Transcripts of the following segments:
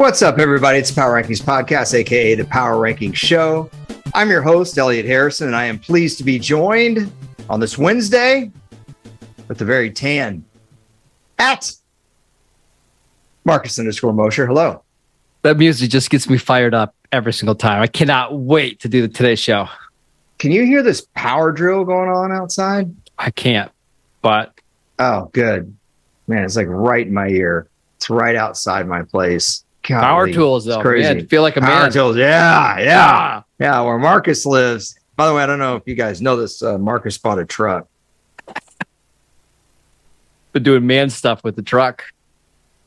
What's up, everybody? It's the Power Rankings Podcast, aka the Power Rankings Show. I'm your host, Elliot Harrison, and I am pleased to be joined on this Wednesday with the very tan at Marcus_Mosher. Hello. That music just gets me fired up every single time. I cannot wait to do the Today Show. Can you hear this power drill going on outside? I can't, but... Oh, good. Man, it's like right in my ear. It's right outside my place. Golly, power tools, though. Crazy. Man, feel like a power man. Tools, yeah. Where Marcus lives. By the way, I don't know if you guys know this. Marcus bought a truck. Been doing man stuff with the truck.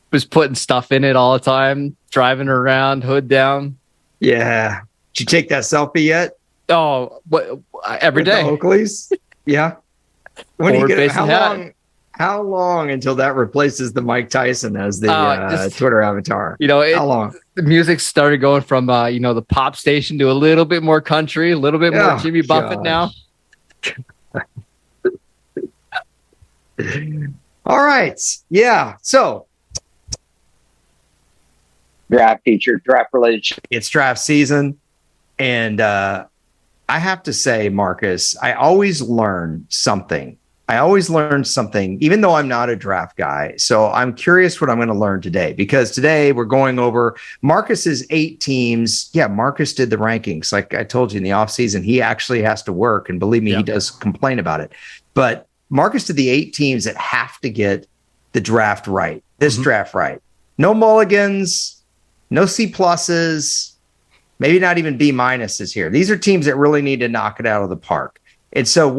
Was putting stuff in it all the time, driving around, hood down. Yeah. Did you take that selfie yet? Oh, every day. The Oakleys? Yeah. When do you get it? How long until that replaces the Mike Tyson as the Twitter avatar? How long? The music started going from the pop station to a little bit more country, a little bit more Jimmy Buffett now. All right. Yeah. So draft related. It's draft season. And I have to say, Marcus, I always learn something. Even though I'm not a draft guy. So I'm curious what I'm going to learn today, because today we're going over Marcus's 8 teams. Yeah, Marcus did the rankings. Like I told you in the offseason, he actually has to work. And believe me, he does complain about it. But Marcus did the 8 teams that have to get the draft right, draft right. No mulligans, no C pluses, maybe not even B minuses here. These are teams that really need to knock it out of the park. And so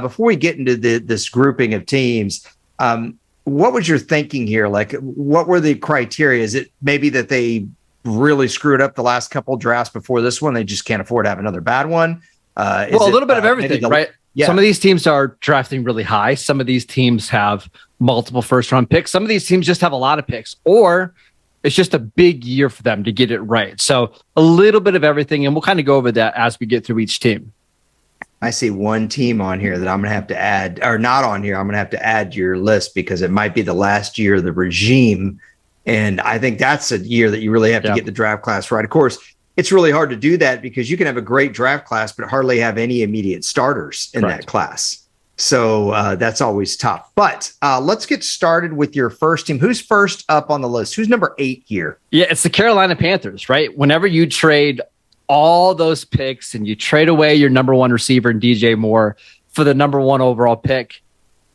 before we get into this grouping of teams, what was your thinking here? Like, what were the criteria? Is it maybe that they really screwed up the last couple drafts before this one? They just can't afford to have another bad one? A little bit of everything, right? Yeah. Some of these teams are drafting really high. Some of these teams have multiple first-round picks. Some of these teams just have a lot of picks, or it's just a big year for them to get it right. So a little bit of everything, and we'll kind of go over that as we get through each team. I see one team on here that I'm going to have to add, or not on here. I'm going to have to add to your list because it might be the last year of the regime. And I think that's a year that you really have to get the draft class right. Of course, it's really hard to do that because you can have a great draft class, but hardly have any immediate starters in that class. So that's always tough. But let's get started with your first team. Who's first up on the list? Who's number 8 here? Yeah, it's the Carolina Panthers, right? Whenever you trade all those picks and you trade away your number 1 receiver in DJ Moore for the number 1 overall pick,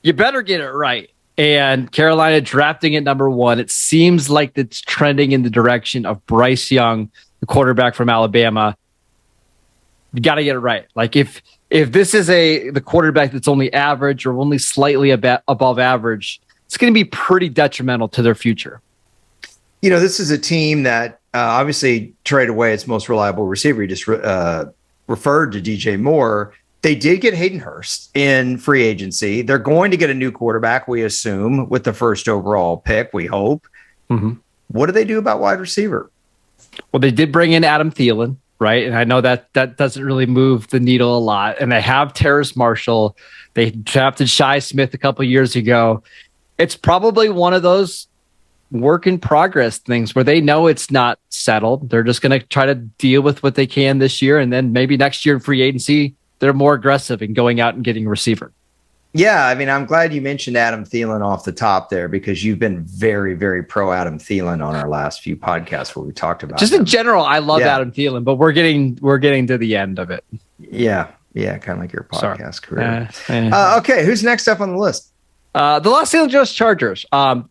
you better get it right. And Carolina drafting at number 1, it seems like it's trending in the direction of Bryce Young, the quarterback from Alabama. You got to get it right. Like if this is the quarterback that's only average or only slightly above average, it's going to be pretty detrimental to their future. This is a team that obviously traded away its most reliable receiver. You just referred to DJ Moore. They did get Hayden Hurst in free agency. They're going to get a new quarterback, we assume, with the first overall pick, we hope. Mm-hmm. What do they do about wide receiver? Well, they did bring in Adam Thielen, right? And I know that doesn't really move the needle a lot. And they have Terrace Marshall. They drafted Shi Smith a couple of years ago. It's probably one of those work in progress things where they know it's not settled. They're just going to try to deal with what they can this year. And then maybe next year in free agency, they're more aggressive in going out and getting a receiver. Yeah. I mean, I'm glad you mentioned Adam Thielen off the top there, because you've been very, very pro Adam Thielen on our last few podcasts where we talked about just him. In general. I love Adam Thielen, but we're getting to the end of it. Yeah. Yeah. Kind of like your podcast career. Okay. Who's next up on the list? The Los Angeles Chargers.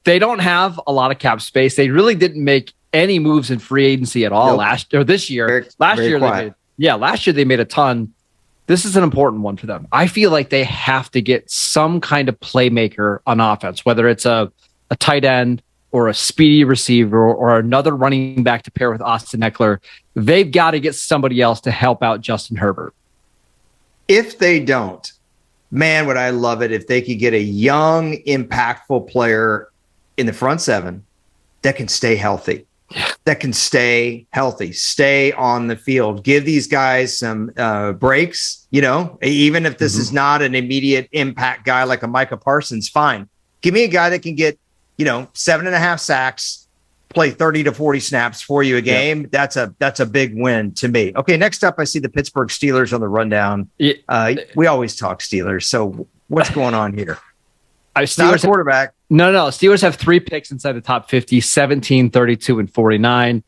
They don't have a lot of cap space. They really didn't make any moves in free agency at all this year. Last year they made a ton. This is an important one for them. I feel like they have to get some kind of playmaker on offense, whether it's a tight end or a speedy receiver or another running back to pair with Austin Eckler. They've got to get somebody else to help out Justin Herbert. If they don't, man, would I love it if they could get a young, impactful player in the front 7 that can stay healthy. Stay on the field, give these guys some breaks, even if this is not an immediate impact guy like a Micah Parsons, fine. Give me a guy that can get, 7.5 sacks, play 30 to 40 snaps for you a game, that's a big win to me. Okay, next up, I see the Pittsburgh Steelers on the rundown. We always talk Steelers, so what's going on here? Steelers quarterback. No. Steelers have 3 picks inside the top 50, 17, 32, and 49.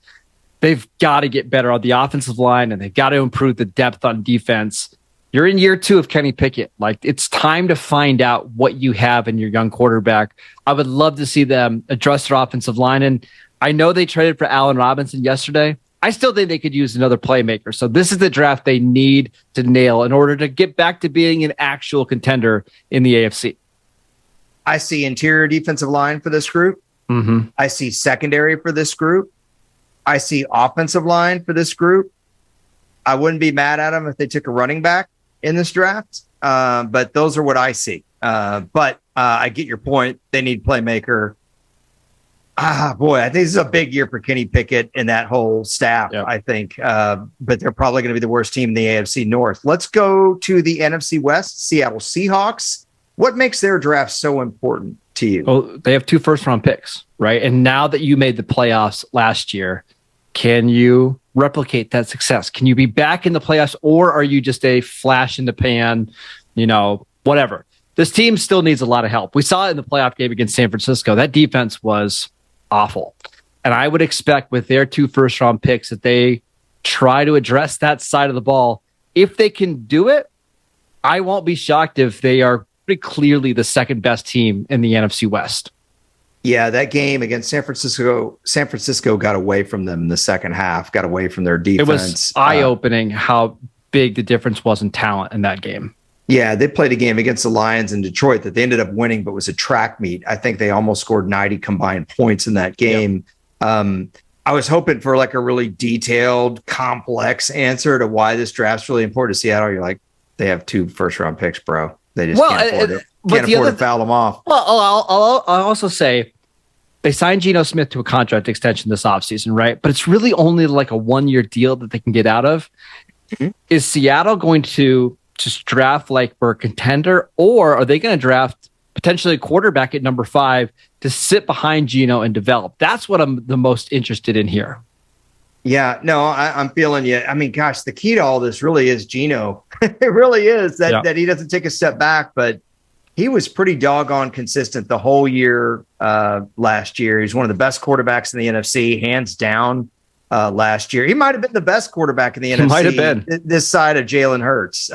They've got to get better on the offensive line, and they've got to improve the depth on defense. You're in year 2 of Kenny Pickett. Like, it's time to find out what you have in your young quarterback. I would love to see them address their offensive line. And I know they traded for Allen Robinson yesterday. I still think they could use another playmaker. So this is the draft they need to nail in order to get back to being an actual contender in the AFC. I see interior defensive line for this group. Mm-hmm. I see secondary for this group. I see offensive line for this group. I wouldn't be mad at them if they took a running back in this draft, but those are what I see. But I get your point. They need playmaker. Boy, I think this is a big year for Kenny Pickett and that whole staff, I think. But they're probably going to be the worst team in the AFC North. Let's go to the NFC West, Seattle Seahawks. What makes their draft so important to you? Well, they have 2 first-round picks, right? And now that you made the playoffs last year, can you replicate that success? Can you be back in the playoffs, or are you just a flash in the pan, whatever? This team still needs a lot of help. We saw it in the playoff game against San Francisco. That defense was awful. And I would expect with their 2 first-round picks that they try to address that side of the ball. If they can do it, I won't be shocked if they are pretty clearly the second best team in the NFC West. Yeah, that game against San Francisco got away from them in the second half, got away from their defense. It was eye-opening how big the difference was in talent in that game. Yeah, they played a game against the Lions in Detroit that they ended up winning, but was a track meet. I think they almost scored 90 combined points in that game. Yep. I was hoping for like a really detailed, complex answer to why this draft's really important to Seattle. You're like, they have 2 first-round picks, bro. They just can't afford it. Can't afford to foul them off. Well, I'll also say they signed Geno Smith to a contract extension this offseason, right? But it's really only like a 1-year deal that they can get out of. Mm-hmm. Is Seattle going to just draft like for a contender, or are they going to draft potentially a quarterback at number 5 to sit behind Geno and develop? That's what I'm the most interested in here. Yeah, no, I'm feeling you. I mean, gosh, the key to all this really is Geno. It really is that he doesn't take a step back, but he was pretty doggone consistent the whole year last year. He's one of the best quarterbacks in the NFC, hands down. Last year, he might have been the best quarterback in the NFC. Might have been this side of Jalen Hurts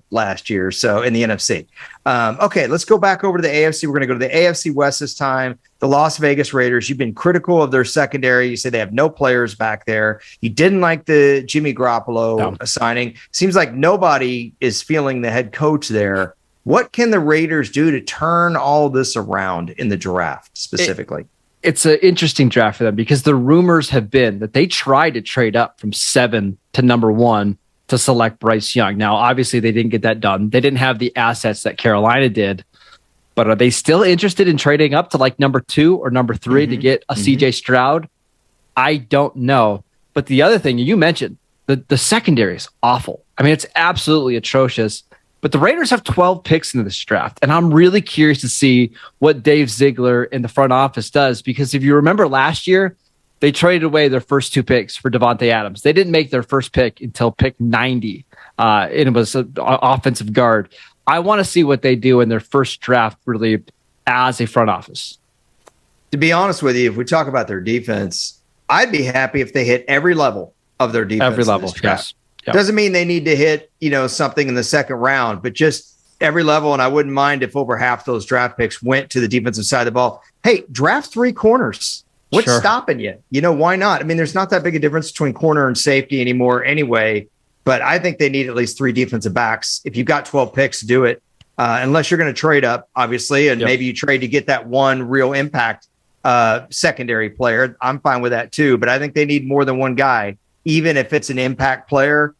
last year. So in the NFC. Okay, let's go back over to the AFC. We're going to go to the AFC West this time. The Las Vegas Raiders. You've been critical of their secondary. You say they have no players back there. You didn't like the Jimmy Garoppolo signing. Seems like nobody is feeling the head coach there. What can the Raiders do to turn all this around in the draft specifically? It's an interesting draft for them because the rumors have been that they tried to trade up from 7 to number 1 to select Bryce Young. Now, obviously, they didn't get that done. They didn't have the assets that Carolina did. But are they still interested in trading up to like number 2 or number 3 to get a CJ Stroud? I don't know. But the other thing you mentioned, the secondary is awful. I mean, it's absolutely atrocious. But the Raiders have 12 picks into this draft, and I'm really curious to see what Dave Ziegler in the front office does, because if you remember last year, they traded away their first 2 picks for Devontae Adams. They didn't make their first pick until pick 90, and it was an offensive guard. I want to see what they do in their first draft, really, as a front office. To be honest with you, if we talk about their defense, I'd be happy if they hit every level of their defense. Every level, yes. Yep. Doesn't mean they need to hit, something in the second round, but just every level. And I wouldn't mind if over half those draft picks went to the defensive side of the ball. Hey, draft 3 corners. What's stopping you? Why not? I mean, there's not that big a difference between corner and safety anymore anyway, but I think they need at least 3 defensive backs. If you've got 12 picks, do it. Unless you're going to trade up, obviously, and maybe you trade to get that one real impact secondary player. I'm fine with that too, but I think they need more than one guy. Even if it's an impact player,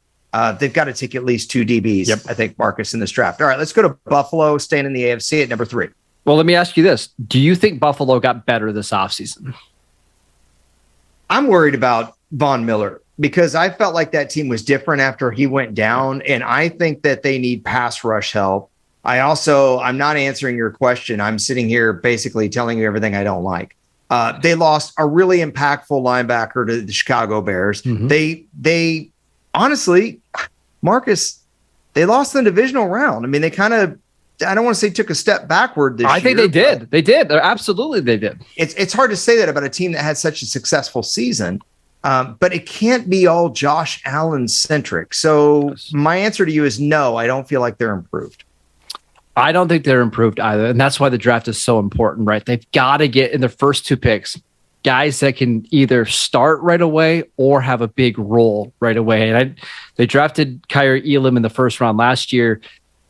they've got to take at least 2 DBs, I think, Marcus, in this draft. All right, let's go to Buffalo, staying in the AFC at number 3. Well, let me ask you this. Do you think Buffalo got better this offseason? I'm worried about Von Miller because I felt like that team was different after he went down, and I think that they need pass rush help. I'm not answering your question. I'm sitting here basically telling you everything I don't like. They lost a really impactful linebacker to the Chicago Bears. They honestly, Marcus, they lost in the divisional round. I mean, they kind of, I don't want to say took a step backward this year. I think they did. They did. Absolutely, they did. It's hard to say that about a team that had such a successful season, but it can't be all Josh Allen centric. So my answer to you is no, I don't feel like they're improved. I don't think they're improved either. And that's why the draft is so important, right? They've got to get in their first 2 picks guys that can either start right away or have a big role right away. And they drafted Kyrie Elam in the first round last year.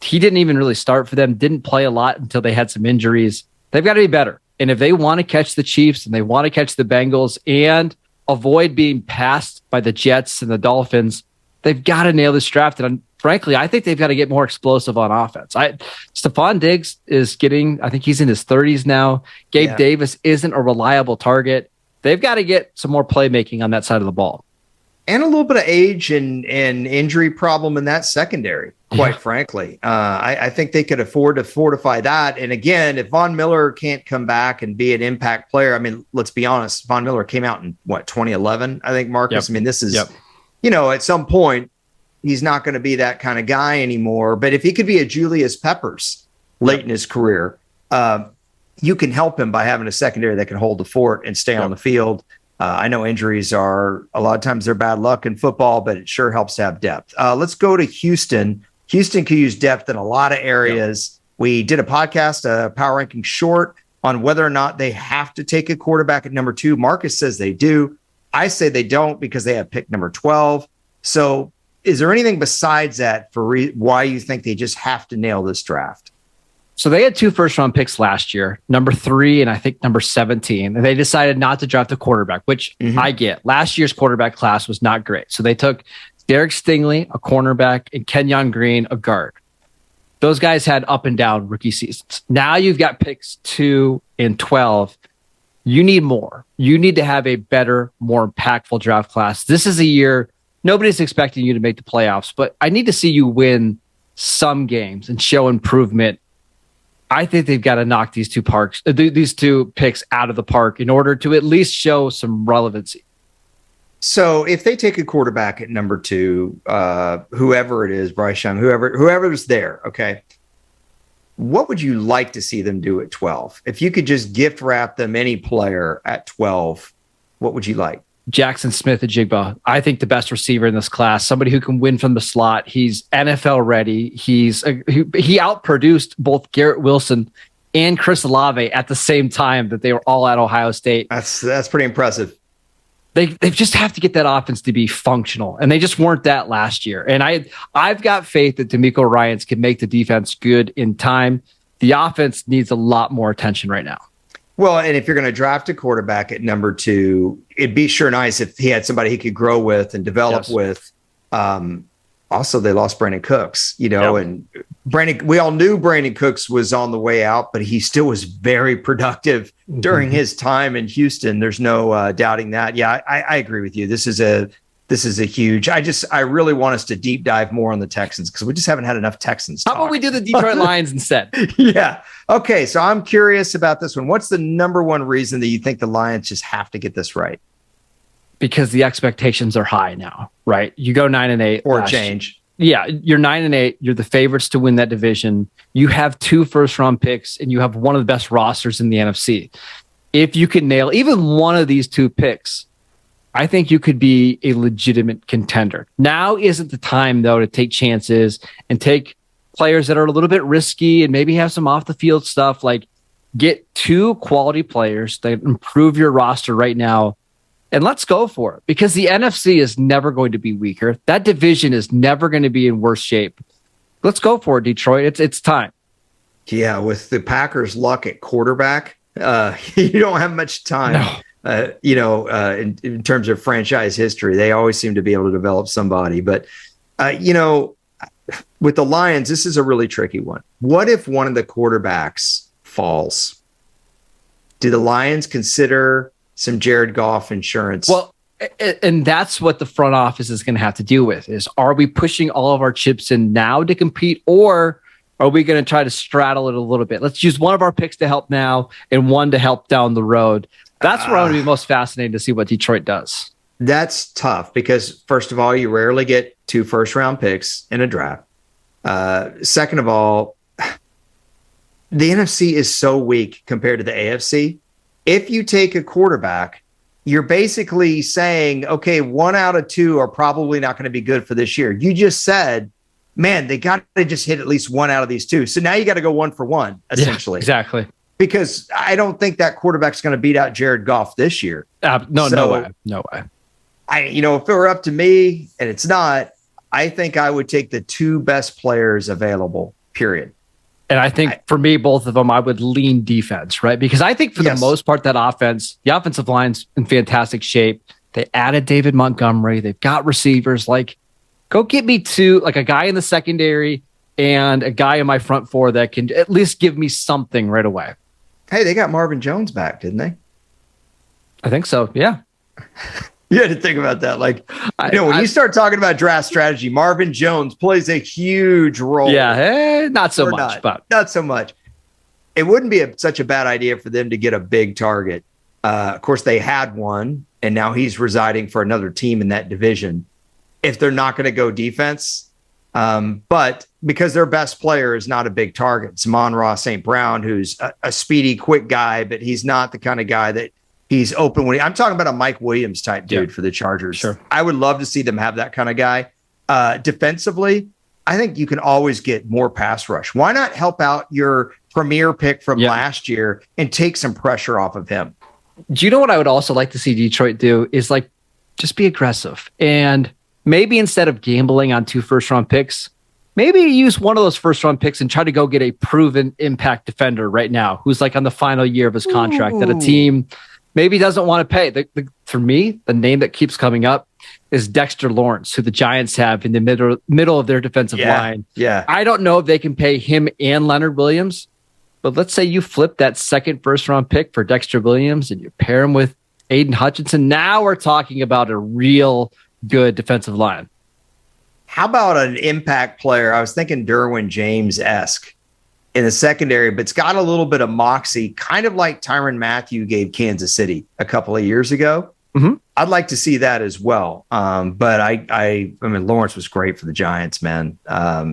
He didn't even really start for them, didn't play a lot until they had some injuries. They've got to be better. And if they want to catch the Chiefs and they want to catch the Bengals and avoid being passed by the Jets and the Dolphins, they've got to nail this draft. And frankly, I think they've got to get more explosive on offense. Stephon Diggs is getting, I think he's in his 30s now. Gabe Davis isn't a reliable target. They've got to get some more playmaking on that side of the ball. And a little bit of age and injury problem in that secondary, quite frankly. I think they could afford to fortify that. And again, if Von Miller can't come back and be an impact player, I mean, let's be honest, Von Miller came out in, 2011, I think, Marcus? I mean, this is, at some point, he's not going to be that kind of guy anymore. But if he could be a Julius Peppers late in his career, you can help him by having a secondary that can hold the fort and stay on the field. I know injuries are a lot of times they're bad luck in football, but it sure helps to have depth. Let's go to Houston. Houston could use depth in a lot of areas. We did a podcast, a power ranking short, on whether or not they have to take a quarterback at number 2. Marcus says they do. I say they don't because they have pick number 12. So is there anything besides that for why you think they just have to nail this draft? So they had 2 first-round picks last year, number 3 and I think number 17. And they decided not to draft a quarterback, which I get. Last year's quarterback class was not great. So they took Derek Stingley, a cornerback, and Kenyon Green, a guard. Those guys had up and down rookie seasons. Now you've got picks 2 and 12. You need more. You need to have a better, more impactful draft class. This is a year nobody's expecting you to make the playoffs, but I need to see you win some games and show improvement. I think they've got to knock these 2 picks out of the park in order to at least show some relevancy. So if they take a quarterback at number 2, whoever it is, Bryce Young, whoever's there, okay, what would you like to see them do at 12? If you could just gift wrap them any player at 12, what would you like? Jackson Smith-Njigba, I think the best receiver in this class, somebody who can win from the slot. He's NFL ready. He outproduced both Garrett Wilson and Chris Olave at the same time that they were all at Ohio State. That's pretty impressive. They just have to get that offense to be functional, and they just weren't that last year. And I've got faith that D'Amico Ryans can make the defense good in time. The offense needs a lot more attention right now. Well, and if you're going to draft a quarterback at number 2, it'd be sure nice if he had somebody he could grow with and develop with. Also, they lost Brandon Cooks, and we all knew Brandon Cooks was on the way out, but he still was very productive during his time in Houston. There's no doubting that. Yeah, I agree with you. This is a huge. I really want us to deep dive more on the Texans because we just haven't had enough Texans talk. How about we do the Detroit Lions instead? Yeah. Okay. So I'm curious about this one. What's the number 1 reason that you think the Lions just have to get this right? Because the expectations are high now, right? You go 9-8 or change. Yeah, you're 9-8. You're the favorites to win that division. You have 2 first-round picks, and you have one of the best rosters in the NFC. If you can nail even one of these 2 picks, I think you could be a legitimate contender. Now isn't the time, though, to take chances and take players that are a little bit risky and maybe have some off-the-field stuff. Like, get 2 quality players that improve your roster right now, and let's go for it, because the NFC is never going to be weaker. That division is never going to be in worse shape. Let's go for it, Detroit. It's time. Yeah, with the Packers' luck at quarterback, you don't have much time. No. In terms of franchise history, they always seem to be able to develop somebody. But, with the Lions, this is a really tricky one. What if one of the quarterbacks falls? Do the Lions consider some Jared Goff insurance? Well, and that's what the front office is going to have to deal with is, are we pushing all of our chips in now to compete, or are we going to try to straddle it a little bit? Let's use one of our picks to help now and one to help down the road. That's where I'm going to be most fascinated to see what Detroit does. That's tough because, first of all, you rarely get 2 first-round picks in a draft. Second of all, the NFC is so weak compared to the AFC. If you take a quarterback, you're basically saying, okay, 1 out of 2 are probably not going to be good for this year. You just said, man, they got to just hit at least 1 out of these 2. So now you got to go 1 for 1, essentially. Yeah, exactly. Because I don't think that quarterback's going to beat out Jared Goff this year. No way. If it were up to me, and it's not, I think I would take the 2 best players available, period. And I think for me, both of them, I would lean defense, right? Because I think for the most part, the offensive line's in fantastic shape. They added David Montgomery. They've got receivers. Like, go get me 2, like a guy in the secondary and a guy in my front 4 that can at least give me something right away. Hey, they got Marvin Jones back, didn't they? I think so. Yeah. You had to think about that. Like, when you start talking about draft strategy, Marvin Jones plays a huge role. Yeah, not so much, but not so much. It wouldn't be such a bad idea for them to get a big target. Of course, they had one, and now he's residing for another team in that division. If they're not going to go defense, but because their best player is not a big target, it's Amon-Ra St. Brown, who's a speedy, quick guy, but he's not the kind of guy that he's open when I'm talking about a Mike Williams type dude for the Chargers. Sure. I would love to see them have that kind of guy. Defensively, I think you can always get more pass rush. Why not help out your premier pick from last year and take some pressure off of him? Do you know what I would also like to see Detroit do is like just be aggressive, and maybe instead of gambling on 2 first-round picks, maybe use one of those first-round picks and try to go get a proven impact defender right now who's like on the final year of his contract that a team maybe doesn't want to pay. For me, the name that keeps coming up is Dexter Lawrence, who the Giants have in the middle of their defensive line. Yeah. I don't know if they can pay him and Leonard Williams, but let's say you flip that second first-round pick for Dexter Williams and you pair him with Aiden Hutchinson. Now we're talking about a real good defensive line. How about an impact player? I was thinking Derwin James-esque in the secondary, but it's got a little bit of moxie, kind of like Tyrann Mathieu gave Kansas City a couple of years ago. Mm-hmm. I'd like to see that as well. But I mean, Lawrence was great for the Giants, man.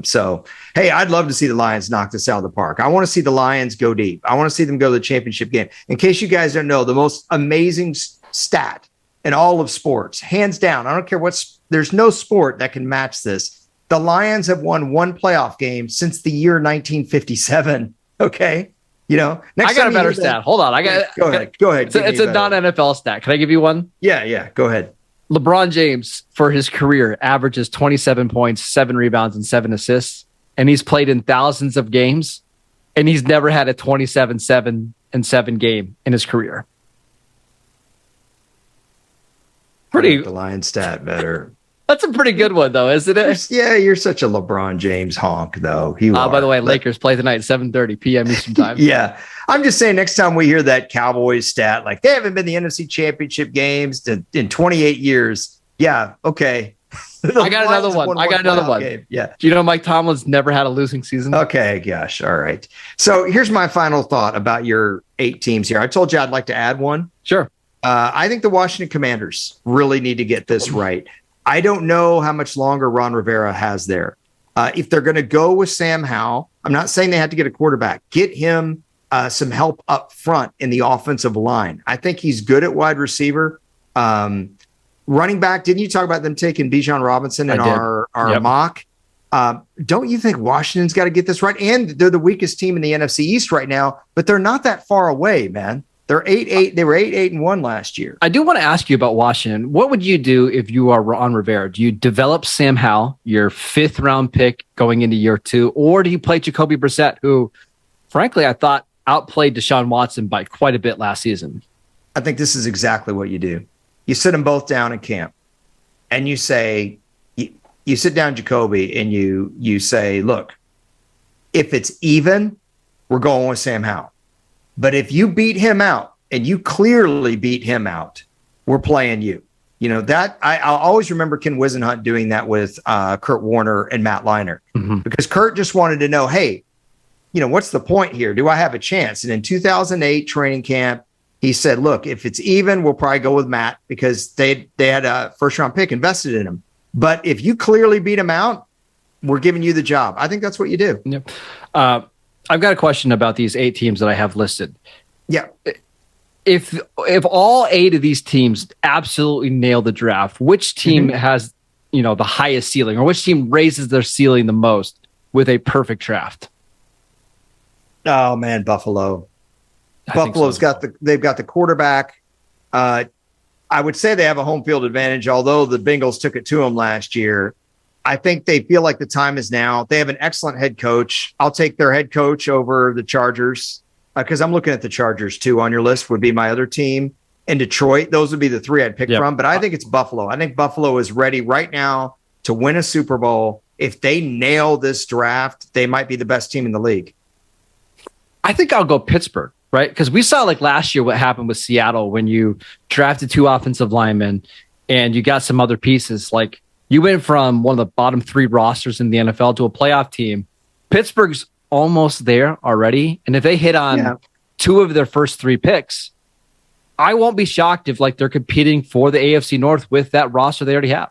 So, hey, I'd love to see the Lions knock this out of the park. I want to see the Lions go deep. I want to see them go to the championship game. In case you guys don't know, the most amazing stat in all of sports, hands down, I don't care there's no sport that can match this. The Lions have won 1 playoff game since the year 1957. Okay. Next I got a better stat. Hold on. Go ahead. It's a non-NFL stat. Can I give you one? Yeah. Go ahead. LeBron James, for his career, averages 27 points, 7 rebounds, and 7 assists. And he's played in thousands of games. And he's never had a 27-7 game in his career. The Lions stat better. That's a pretty good one, though, isn't it? You're such a LeBron James honk, though. By the way, Lakers play tonight, 7:30 p.m. Eastern time. Yeah. I'm just saying next time we hear that Cowboys stat, like they haven't been the NFC Championship games in 28 years. Yeah, okay. I got another one. Game. Yeah. Do you know Mike Tomlin's never had a losing season? Okay, gosh. All right. So here's my final thought about your 8 teams here. I told you I'd like to add one. Sure. I think the Washington Commanders really need to get this right. I don't know how much longer Ron Rivera has there. If they're going to go with Sam Howell, I'm not saying they have to get a quarterback. Get him some help up front in the offensive line. I think he's good at wide receiver. Running back, didn't you talk about them taking Bijan Robinson in our mock? Don't you think Washington's got to get this right? And they're the weakest team in the NFC East right now, but they're not that far away, man. They're 8-8. They were 8-1 last year. I do want to ask you about Washington. What would you do if you are Ron Rivera? Do you develop Sam Howell, your 5th round pick going into year 2, or do you play Jacoby Brissett, who, frankly, I thought outplayed Deshaun Watson by quite a bit last season? I think this is exactly what you do. You sit them both down in camp, and you say, you sit down Jacoby, and you say, look, if it's even, we're going with Sam Howell. But if you beat him out, and you clearly beat him out, we're playing you. That I'll always remember Ken Wisenhunt doing that with Kurt Warner and Matt Leinart, because Kurt just wanted to know, hey, what's the point here? Do I have a chance? And in 2008 training camp, He said, look, if it's even, we'll probably go with Matt because they had a first round pick invested in him. But if you clearly beat him out, we're giving you the job. I think that's what you do. Yep. I've got a question about these 8 teams that I have listed. Yeah. If all 8 of these teams absolutely nail the draft, which team has, the highest ceiling, or which team raises their ceiling the most with a perfect draft? Oh man, Buffalo. Buffalo's they've got the quarterback. I would say they have a home field advantage, although the Bengals took it to them last year. I think they feel like the time is now. They have an excellent head coach. I'll take their head coach over the Chargers because I'm looking at the Chargers too. On your list would be my other team. And Detroit, those would be the 3 I'd pick from. But I think it's Buffalo. I think Buffalo is ready right now to win a Super Bowl. If they nail this draft, they might be the best team in the league. I think I'll go Pittsburgh, right? Because we saw like last year what happened with Seattle when you drafted 2 offensive linemen and you got some other pieces. Like you went from one of the bottom 3 rosters in the NFL to a playoff team. Pittsburgh's almost there already. And if they hit on 2 of their first 3 picks, I won't be shocked if like they're competing for the AFC North with that roster they already have.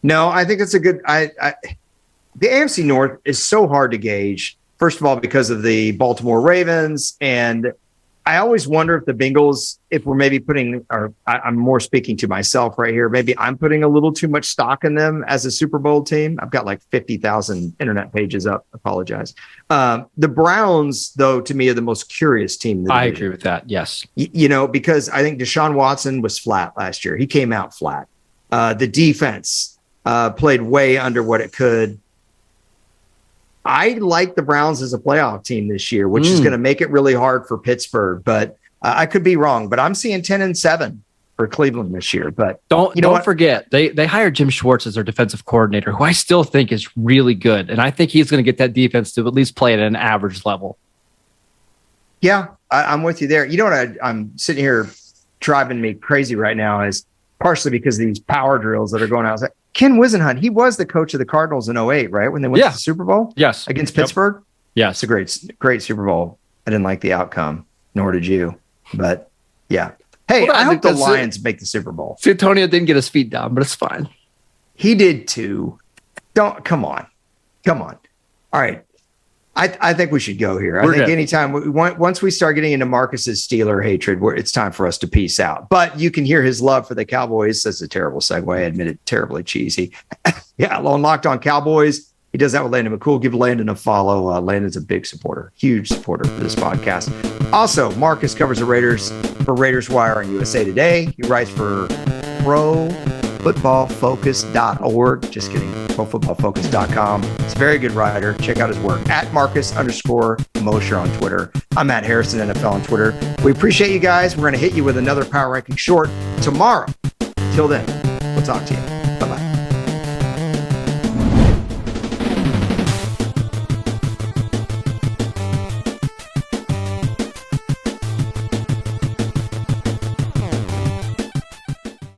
No, I think it's a good. The AFC North is so hard to gauge. First of all, because of the Baltimore Ravens, and I always wonder if the Bengals, if we're maybe putting, or I'm more speaking to myself right here, maybe I'm putting a little too much stock in them as a Super Bowl team. I've got like 50,000 internet pages up. Apologize. The Browns, though, to me, are the most curious team. I agree with that. Yes. Because I think Deshaun Watson was flat last year. He came out flat. The defense played way under what it could. I like the Browns as a playoff team this year, which is going to make it really hard for Pittsburgh. But I could be wrong. But I'm seeing 10-7 for Cleveland this year. But don't forget they hired Jim Schwartz as their defensive coordinator, who I still think is really good, and I think he's going to get that defense to at least play at an average level. Yeah, I'm with you there. You know what I'm sitting here driving me crazy right now is partially because of these power drills that are going out. Ken Wisenhunt, he was the coach of the Cardinals in 2008, right? When they went to the Super Bowl? Yes. Against Pittsburgh? Yes. It's a great Super Bowl. I didn't like the outcome, nor did you. But, yeah. Hey, I hope the Lions make the Super Bowl. Antonio didn't get his feet down, but it's fine. He did too. Come on. All right. I think we should go here. I think anytime once we start getting into Marcus's Steeler hatred, it's time for us to peace out. But you can hear his love for the Cowboys. That's a terrible segue. I admit it, terribly cheesy. Yeah, on Locked On Cowboys. He does that with Landon McCool. Give Landon a follow. Landon's a big supporter, huge supporter for this podcast. Also, Marcus covers the Raiders for Raiders Wire on USA Today. He writes for ProFootballFocus.org. Just kidding. ProFootballFocus.com. He's a very good writer. Check out his work at Marcus_Mosher on Twitter. I'm Matt Harrison, NFL on Twitter. We appreciate you guys. We're going to hit you with another Power Ranking Short tomorrow. Till then, we'll talk to you.